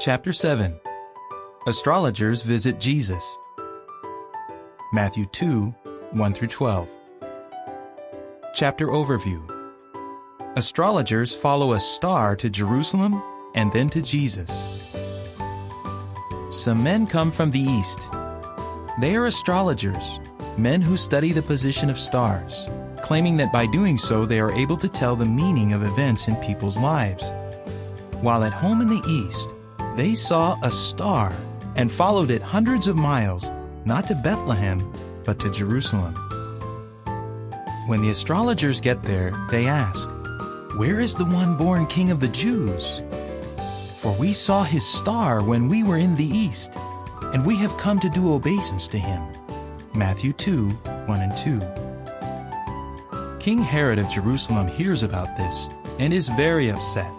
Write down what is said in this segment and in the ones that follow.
Chapter 7. Astrologers visit Jesus. Matthew 2, 1-12. Chapter overview. Astrologers follow a star to Jerusalem and then to Jesus. Some men come from the east. They are astrologers, men who study the position of stars, claiming that by doing so they are able to tell the meaning of events in people's lives. While at home in the east, they saw a star and followed it hundreds of miles, not to Bethlehem, but to Jerusalem. When the astrologers get there, they ask, "Where is the one born King of the Jews? For we saw his star when we were in the east, and we have come to do obeisance to him." Matthew 2, 1 and 2. King Herod of Jerusalem hears about this and is very upset.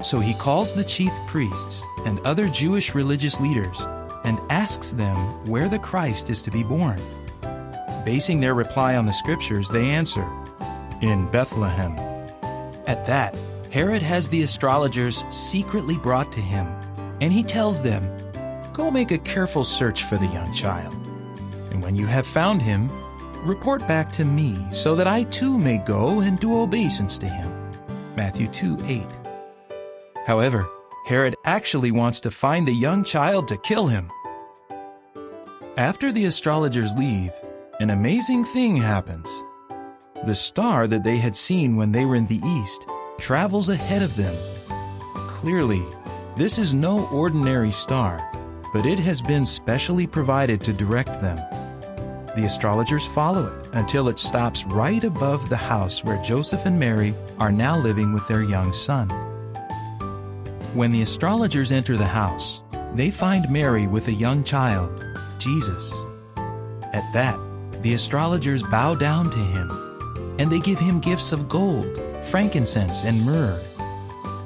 So he calls the chief priests and other Jewish religious leaders and asks them where the Christ is to be born. Basing their reply on the scriptures, they answer, "In Bethlehem." At that, Herod has the astrologers secretly brought to him, and he tells them, "Go make a careful search for the young child. And when you have found him, report back to me so that I too may go and do obeisance to him." Matthew 2, 8. However, Herod actually wants to find the young child to kill him. After the astrologers leave, an amazing thing happens. The star that they had seen when they were in the east travels ahead of them. Clearly, this is no ordinary star, but it has been specially provided to direct them. The astrologers follow it until it stops right above the house where Joseph and Mary are now living with their young son. When the astrologers enter the house, they find Mary with a young child, Jesus. At that, the astrologers bow down to him, and they give him gifts of gold, frankincense, and myrrh.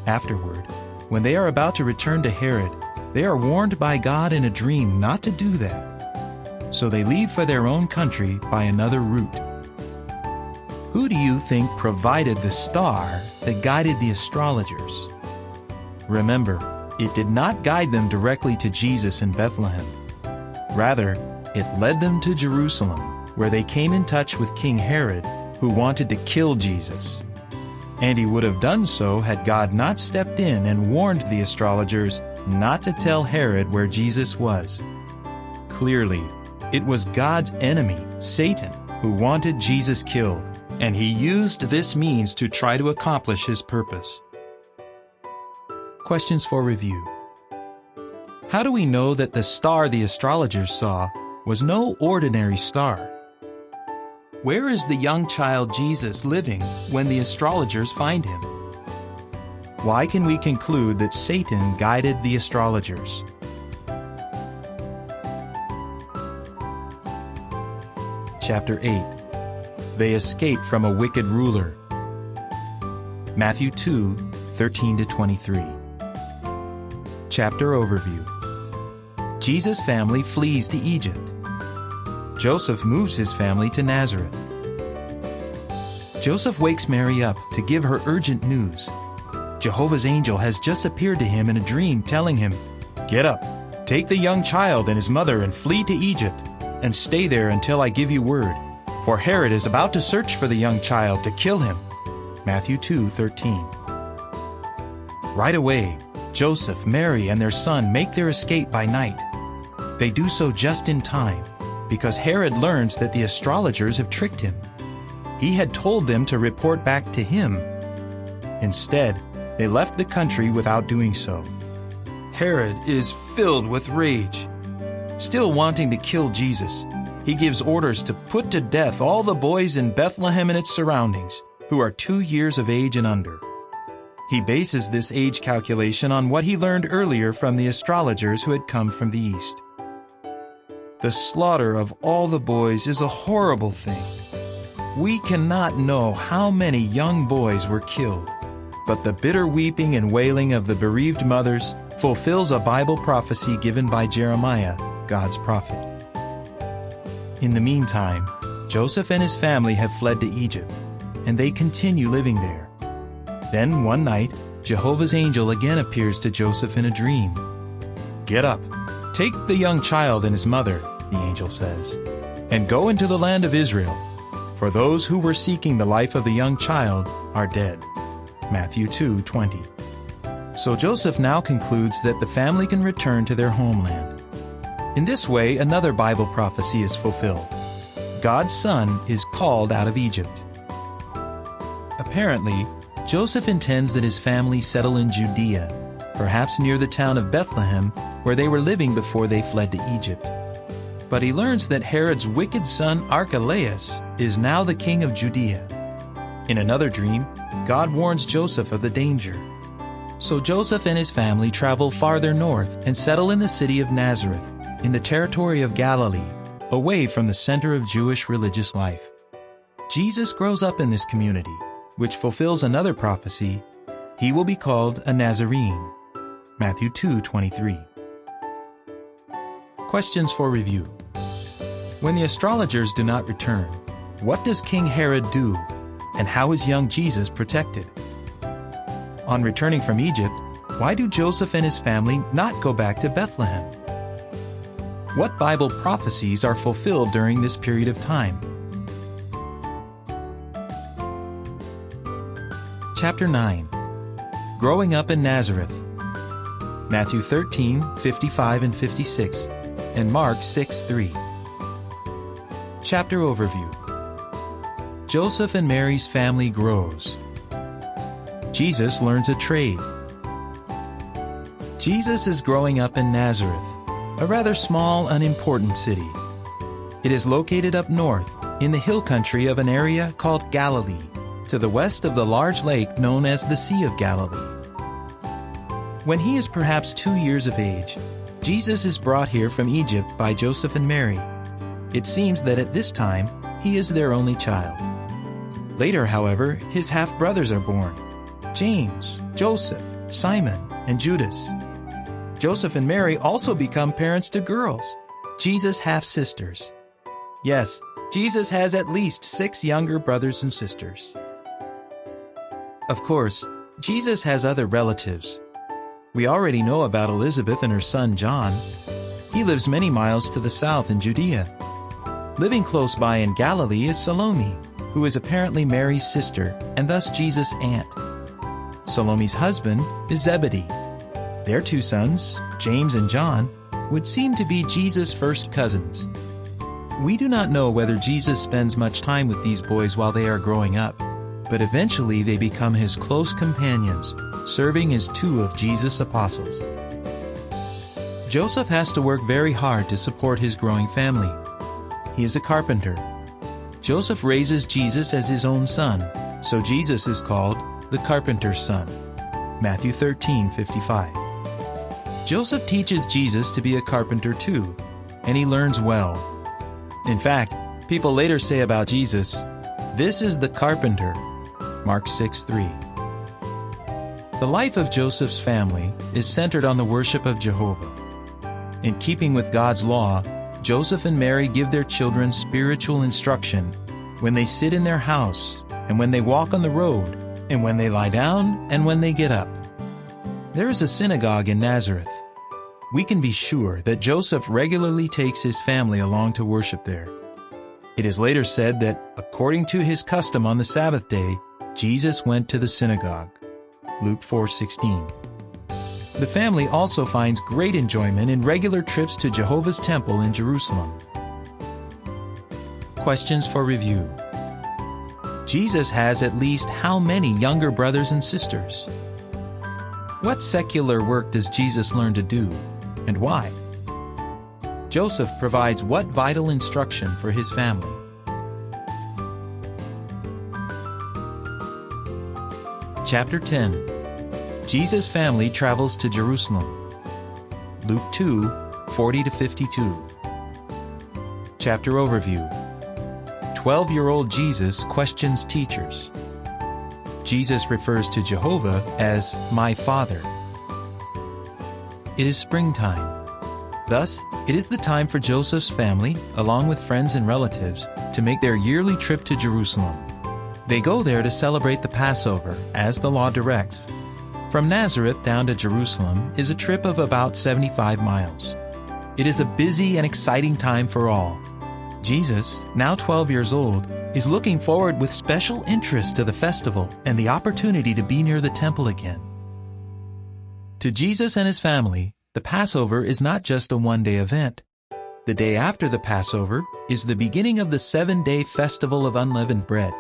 Afterward, when they are about to return to Herod, they are warned by God in a dream not to do that. So they leave for their own country by another route. Who do you think provided the star that guided the astrologers? Remember, it did not guide them directly to Jesus in Bethlehem. Rather, it led them to Jerusalem, where they came in touch with King Herod, who wanted to kill Jesus. And he would have done so had God not stepped in and warned the astrologers not to tell Herod where Jesus was. Clearly, it was God's enemy, Satan, who wanted Jesus killed, and he used this means to try to accomplish his purpose. Questions for review. How do we know that the star the astrologers saw was no ordinary star? Where is the young child Jesus living when the astrologers find him? Why can we conclude that Satan guided the astrologers? Chapter 8. They escape from a wicked ruler. Matthew 2, 13-23. Chapter overview. Jesus' family flees to Egypt. Joseph moves his family to Nazareth. Joseph wakes Mary up to give her urgent news. Jehovah's angel has just appeared to him in a dream telling him, "Get up, take the young child and his mother and flee to Egypt, and stay there until I give you word, for Herod is about to search for the young child to kill him." Matthew 2:13. Right away, Joseph, Mary, and their son make their escape by night. They do so just in time, because Herod learns that the astrologers have tricked him. He had told them to report back to him. Instead, they left the country without doing so. Herod is filled with rage. Still wanting to kill Jesus, he gives orders to put to death all the boys in Bethlehem and its surroundings who are 2 years of age and under. He bases this age calculation on what he learned earlier from the astrologers who had come from the east. The slaughter of all the boys is a horrible thing. We cannot know how many young boys were killed, but the bitter weeping and wailing of the bereaved mothers fulfills a Bible prophecy given by Jeremiah, God's prophet. In the meantime, Joseph and his family have fled to Egypt, and they continue living there. Then one night, Jehovah's angel again appears to Joseph in a dream. "Get up, take the young child and his mother," the angel says, "and go into the land of Israel, for those who were seeking the life of the young child are dead." Matthew 2:20. So Joseph now concludes that the family can return to their homeland. In this way, another Bible prophecy is fulfilled. God's son is called out of Egypt. Apparently, Joseph intends that his family settle in Judea, perhaps near the town of Bethlehem, where they were living before they fled to Egypt. But he learns that Herod's wicked son Archelaus is now the king of Judea. In another dream, God warns Joseph of the danger. So Joseph and his family travel farther north and settle in the city of Nazareth, in the territory of Galilee, away from the center of Jewish religious life. Jesus grows up in this community, which fulfills another prophecy: he will be called a Nazarene. Matthew 2:23. Questions for review. When the astrologers do not return, what does King Herod do, and how is young Jesus protected? On returning from Egypt, why do Joseph and his family not go back to Bethlehem? What Bible prophecies are fulfilled during this period of time? Chapter 9. Growing up in Nazareth. Matthew 13:55 and 56, and Mark 6:3. Chapter Overview. Joseph and Mary's family grows. Jesus learns a trade. Jesus is growing up in Nazareth, a rather small, unimportant city. It is located up north, in the hill country of an area called Galilee, to the west of the large lake known as the Sea of Galilee. When he is perhaps 2 years of age, Jesus is brought here from Egypt by Joseph and Mary. It seems that at this time, he is their only child. Later, however, his half-brothers are born: James, Joseph, Simon, and Judas. Joseph and Mary also become parents to girls, Jesus' half-sisters. Yes, Jesus has at least 6 younger brothers and sisters. Of course, Jesus has other relatives. We already know about Elizabeth and her son John. He lives many miles to the south in Judea. Living close by in Galilee is Salome, who is apparently Mary's sister and thus Jesus' aunt. Salome's husband is Zebedee. Their 2 sons, James and John, would seem to be Jesus' first cousins. We do not know whether Jesus spends much time with these boys while they are growing up, but eventually they become his close companions, serving as 2 of Jesus' apostles. Joseph has to work very hard to support his growing family. He is a carpenter. Joseph raises Jesus as his own son, so Jesus is called the carpenter's son. Matthew 13:55. Joseph teaches Jesus to be a carpenter too, and he learns well. In fact, people later say about Jesus, "This is the carpenter." Mark 6:3. The life of Joseph's family is centered on the worship of Jehovah. In keeping with God's law, Joseph and Mary give their children spiritual instruction when they sit in their house, and when they walk on the road, and when they lie down, and when they get up. There is a synagogue in Nazareth. We can be sure that Joseph regularly takes his family along to worship there. It is later said that, according to his custom on the Sabbath day, Jesus went to the synagogue. Luke 4:16. The family also finds great enjoyment in regular trips to Jehovah's Temple in Jerusalem. Questions for review. Jesus has at least how many younger brothers and sisters? What secular work does Jesus learn to do, and why? Joseph provides what vital instruction for his family? Chapter 10. Jesus' family travels to Jerusalem. Luke 2:40-52. Chapter Overview. 12-year-old Jesus questions teachers. Jesus refers to Jehovah as "my Father." It is springtime. Thus, it is the time for Joseph's family, along with friends and relatives, to make their yearly trip to Jerusalem. They go there to celebrate the Passover, as the law directs. From Nazareth down to Jerusalem is a trip of about 75 miles. It is a busy and exciting time for all. Jesus, now 12 years old, is looking forward with special interest to the festival and the opportunity to be near the temple again. To Jesus and his family, the Passover is not just a one-day event. The day after the Passover is the beginning of the 7-day festival of unleavened bread.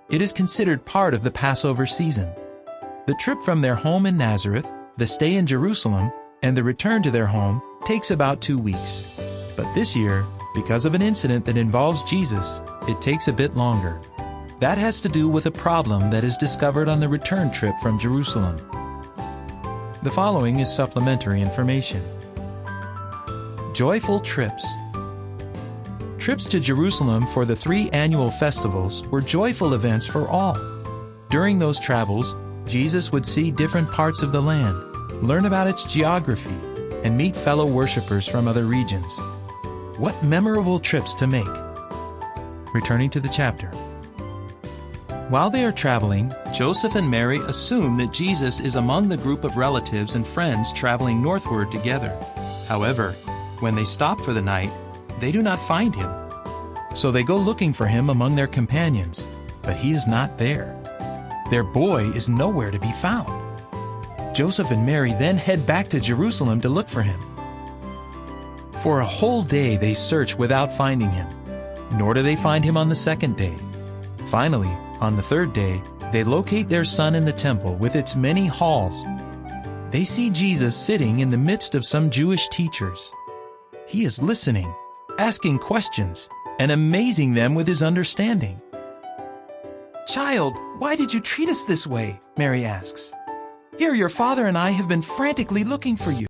It is considered part of the Passover season. The trip from their home in Nazareth, the stay in Jerusalem, and the return to their home takes about 2 weeks. But this year, because of an incident that involves Jesus, it takes a bit longer. That has to do with a problem that is discovered on the return trip from Jerusalem. The following is supplementary information. Joyful trips. Trips to Jerusalem for the 3 annual festivals were joyful events for all. During those travels, Jesus would see different parts of the land, learn about its geography, and meet fellow worshipers from other regions. What memorable trips to make! Returning to the chapter. While they are traveling, Joseph and Mary assume that Jesus is among the group of relatives and friends traveling northward together. However, when they stop for the night, they do not find him. So they go looking for him among their companions, but he is not there. Their boy is nowhere to be found. Joseph and Mary then head back to Jerusalem to look for him. For a whole day they search without finding him, nor do they find him on the 2nd day. Finally, on the 3rd day, they locate their son in the temple with its many halls. They see Jesus sitting in the midst of some Jewish teachers. He is listening, asking questions, and amazing them with his understanding. "Child, why did you treat us this way?" Mary asks. "Here your father and I have been frantically looking for you."